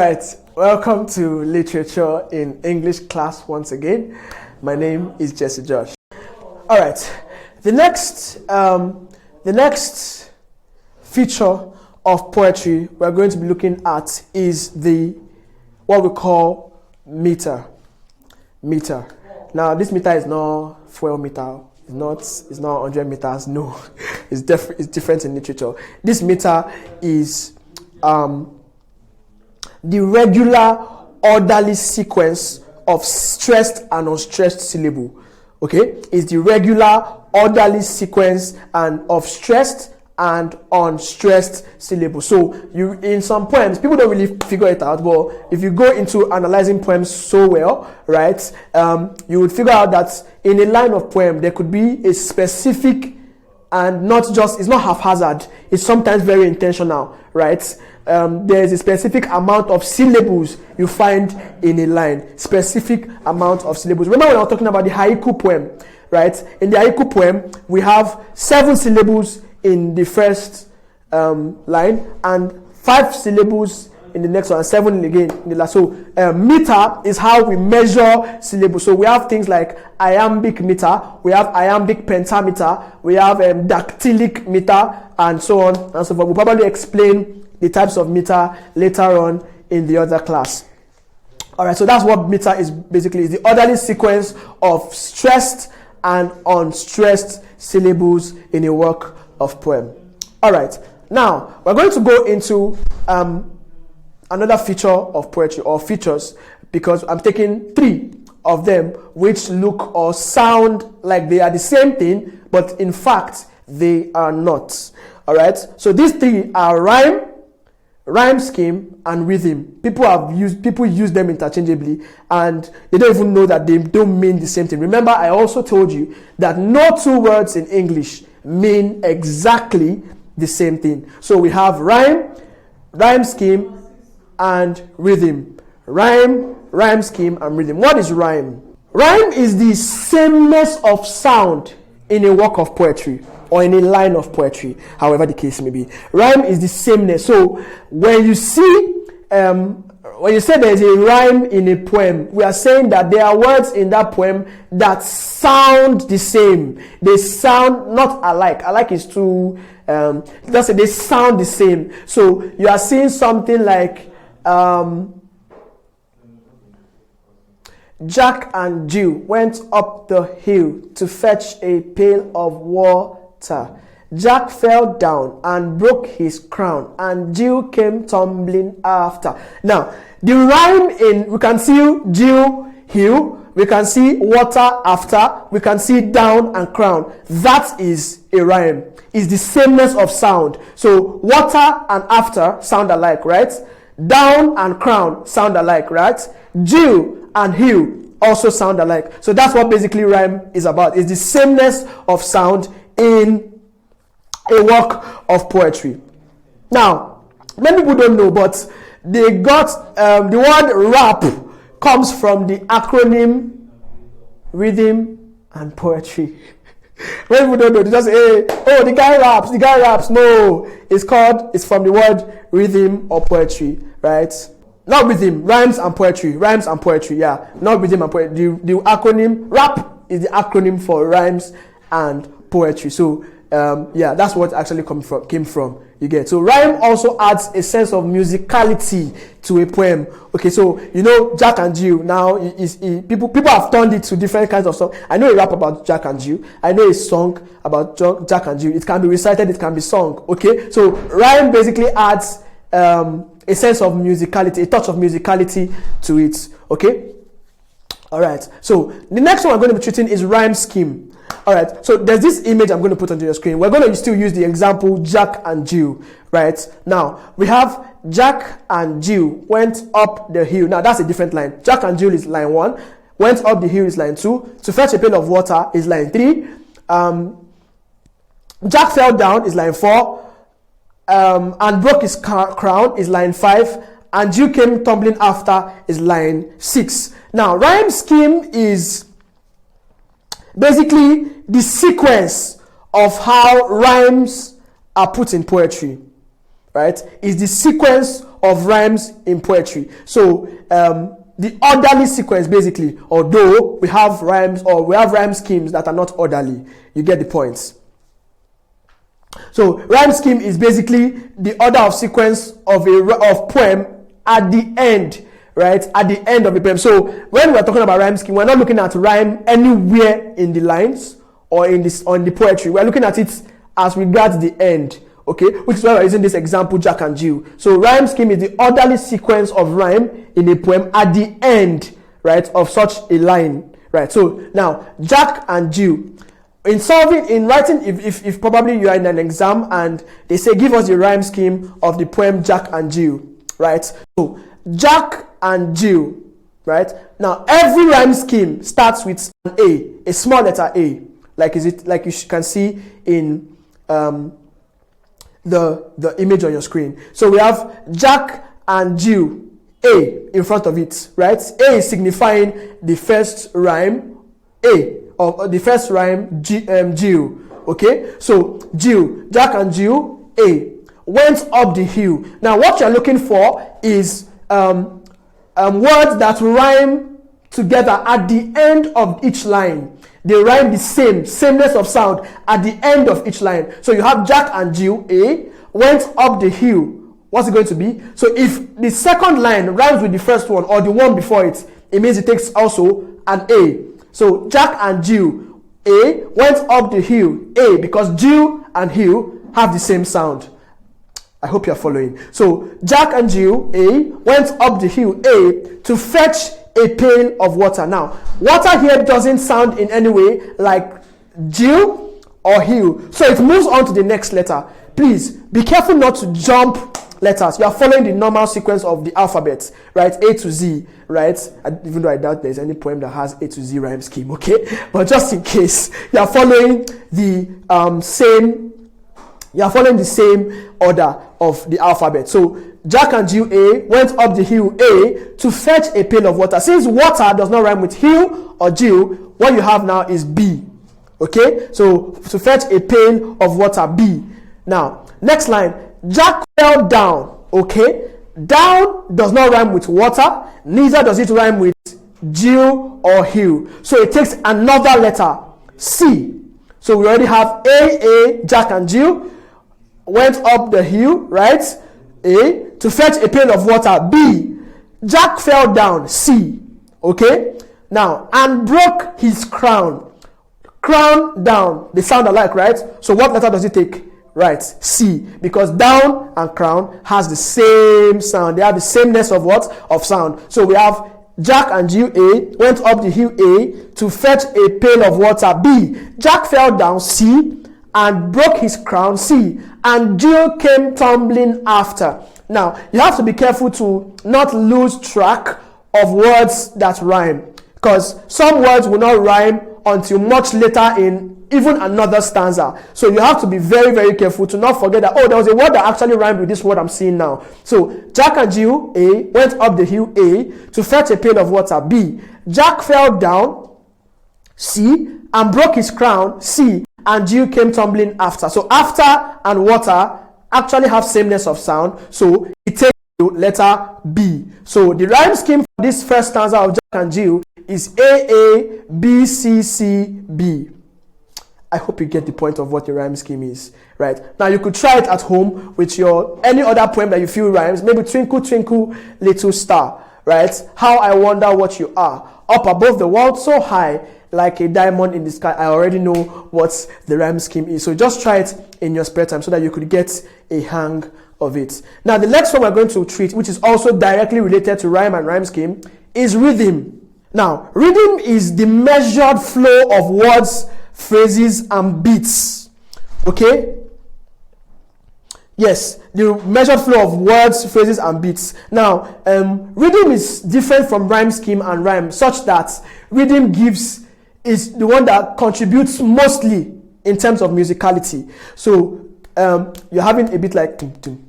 Right, welcome to Literature in English class once again. My name is Jesse Josh. All right, the next feature of poetry we're going to be looking at is what we call meter. Meter. Now, this meter is not fuel meter. It's not 100 meters. No, it's different in literature. This meter is the regular orderly sequence of stressed and unstressed syllable. Okay, it's the regular orderly sequence and of stressed and unstressed syllable. So you, in some poems, people don't really figure it out, but if you go into analyzing poems so well, right, you would figure out that in a line of poem there could be a specific and it's not haphazard, it's sometimes very intentional, right? There's a specific amount of syllables you find in a line. Specific amount of syllables. Remember when I was talking about the haiku poem, right? In the haiku poem, we have 7 syllables in the first line and 5 syllables in the next one, and 7 again in the last. So meter is how we measure syllables. So we have things like iambic meter, we have iambic pentameter, we have dactylic meter, and so on and so forth. We'll probably explain the types of meter later on in the other class. All right, so that's what meter is basically, is the orderly sequence of stressed and unstressed syllables in a work of poem. All right, now we're going to go into another feature of poetry, or features, because I'm taking 3 of them which look or sound like they are the same thing, but in fact they are not. All right, so these 3 are rhyme scheme, and rhythm. People use them interchangeably, and they don't even know that they don't mean the same thing. Remember, I also told you that no 2 words in English mean exactly the same thing. So we have rhyme scheme, and rhythm. Rhyme scheme, and rhythm. What is rhyme? Rhyme is the sameness of sound in a work of poetry, or in a line of poetry, however the case may be. Rhyme is the sameness. So when you say there's a rhyme in a poem, we are saying that there are words in that poem that sound the same. They sound not alike. Alike is too, let's say they sound the same. So you are seeing something like Jack and Jill went up the hill to fetch a pail of water. Jack fell down and broke his crown, and Jill came tumbling after. Now, the rhyme we can see Jill, hill, we can see water after, we can see down and crown. That is a rhyme. It's the sameness of sound. So water and after sound alike, right? Down and crown sound alike, right? Jill and hill also sound alike. So that's what basically rhyme is about. It's the sameness of sound in a work of poetry. Now, many people don't know, but they got the word rap comes from the acronym rhythm and poetry. Many people don't know. They just say, hey, oh, the guy raps. No, it's from the word rhythm or poetry, right? Not rhythm, rhymes and poetry, yeah. Not rhythm and poetry. The acronym, rap is the acronym for rhymes and poetry. So, that's what actually came from. You get. So rhyme also adds a sense of musicality to a poem. Okay, so Jack and Jill. Now people have turned it to different kinds of songs. I know a rap about Jack and Jill. I know a song about Jack and Jill. It can be recited, it can be sung. Okay, so rhyme basically adds a sense of musicality, a touch of musicality to it. Okay. All right. So the next one I'm going to be treating is rhyme scheme. All right. So there's this image I'm going to put onto your screen. We're going to still use the example Jack and Jill. Right. Now we have Jack and Jill went up the hill. Now that's a different line. Jack and Jill is line 1. Went up the hill is line 2. To fetch a pail of water is line 3. Jack fell down is line 4. And broke his crown is line 5, and Jill came tumbling after is line 6. Now, rhyme scheme is basically the sequence of how rhymes are put in poetry. right, is the sequence of rhymes in poetry. So the orderly sequence, basically, although we have rhymes or we have rhyme schemes that are not orderly. You get the points. So rhyme scheme is basically the order of sequence of poem at the end, right? At the end of the poem. So when we're talking about rhyme scheme, we're not looking at rhyme anywhere in the lines or in this on the poetry. We're looking at it as regards the end, okay? Which is why we're using this example, Jack and Jill. So rhyme scheme is the orderly sequence of rhyme in a poem at the end, right, of such a line, right? So now Jack and Jill. In writing, if probably you are in an exam and they say give us the rhyme scheme of the poem Jack and Jill, right? So Jack and Jill, right? Now every rhyme scheme starts with an a small letter A, like you can see in the image on your screen. So we have Jack and Jill, A in front of it, right? A is signifying the first rhyme, A, or the first rhyme, Jill. Okay, so Jill, Jack and Jill, A, went up the hill. Now what you're looking for is words that rhyme together at the end of each line. They rhyme the sameness of sound at the end of each line. So you have Jack and Jill, A, went up the hill. What's it going to be? So if the second line rhymes with the first one or the one before it, it means it takes also an A. So Jack and Jill, A, went up the hill, A, because Jill and hill have the same sound. I hope you're following. So Jack and Jill, A, went up the hill, A, to fetch a pail of water. Now, water here doesn't sound in any way like Jill or hill. So it moves on to the next letter. Please be careful not to jump letters. You are following the normal sequence of the alphabet, right? A to Z, right? Even though I doubt there's any poem that has A to Z rhyme scheme, okay? But just in case, you are following the same order of the alphabet. So Jack and Jill, A, went up the hill, A, to fetch a pail of water. Since water does not rhyme with hill or Jill, what you have now is B. Okay? So to fetch a pail of water, B. Now, next line, Jack fell down. Okay? Down does not rhyme with water, neither does it rhyme with Jill or hill. So it takes another letter, C. So we already have A, Jack and Jill went up the hill, right? A, to fetch a pail of water. B, Jack fell down. C. Okay? Now, and broke his crown. Crown, down. They sound alike, right? So what letter does it take? Right, C. Because down and crown has the same sound. They have the sameness of what? Of sound. So we have Jack and Jill, A, went up the hill, A, to fetch a pail of water. B, Jack fell down. C, and broke his crown. C, and Jill came tumbling after. Now, you have to be careful to not lose track of words that rhyme, because some words will not rhyme until much later in even another stanza. So you have to be very, very careful to not forget that, oh, there was a word that actually rhymed with this word I'm seeing now. So Jack and Jill, A, went up the hill, A, to fetch a pail of water. B, Jack fell down. C, and broke his crown. C, and Jill came tumbling after. So after and water actually have sameness of sound. So it takes letter B. So the rhyme scheme for this first stanza of Jack and Jill is A, B, C, C, B. I hope you get the point of what the rhyme scheme is, right? Now you could try it at home with your any other poem that you feel rhymes. Maybe Twinkle, Twinkle, Little Star, right? How I wonder what you are, up above the world so high, like a diamond in the sky. I already know what the rhyme scheme is. So just try it in your spare time so that you could get a hang of it. Now the next one we're going to treat, which is also directly related to rhyme and rhyme scheme, is rhythm. Now, rhythm is the measured flow of words, phrases, and beats. Okay? Yes, the measured flow of words, phrases, and beats. Now, rhythm is different from rhyme scheme and rhyme, such that rhythm is the one that contributes mostly in terms of musicality. So, you're having a bit like tum, tum,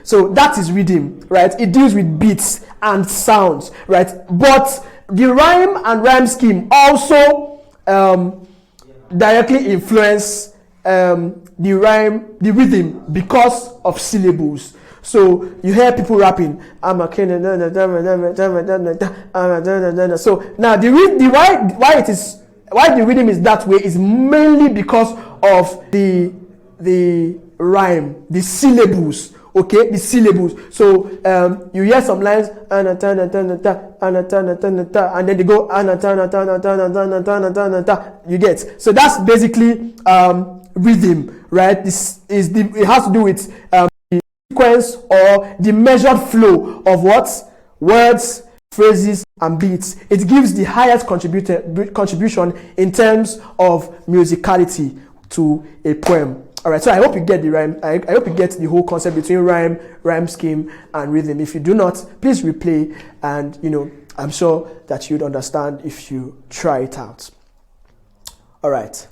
so that is rhythm, right? It deals with beats and sounds, right? But the rhyme and rhyme scheme also directly influence the rhythm because of syllables. So you hear people rapping. So now why the rhythm is that way is mainly because of the rhyme, the syllables. Okay, the syllables. So you hear some lines and then they go you get. So that's basically rhythm, right? It has to do with the sequence or the measured flow of what words, phrases, and beats. It gives the highest contribution in terms of musicality to a poem. All right, so I hope you get the rhyme. I hope you get the whole concept between rhyme scheme, and rhythm. If you do not, please replay, and I'm sure that you'd understand if you try it out. All right.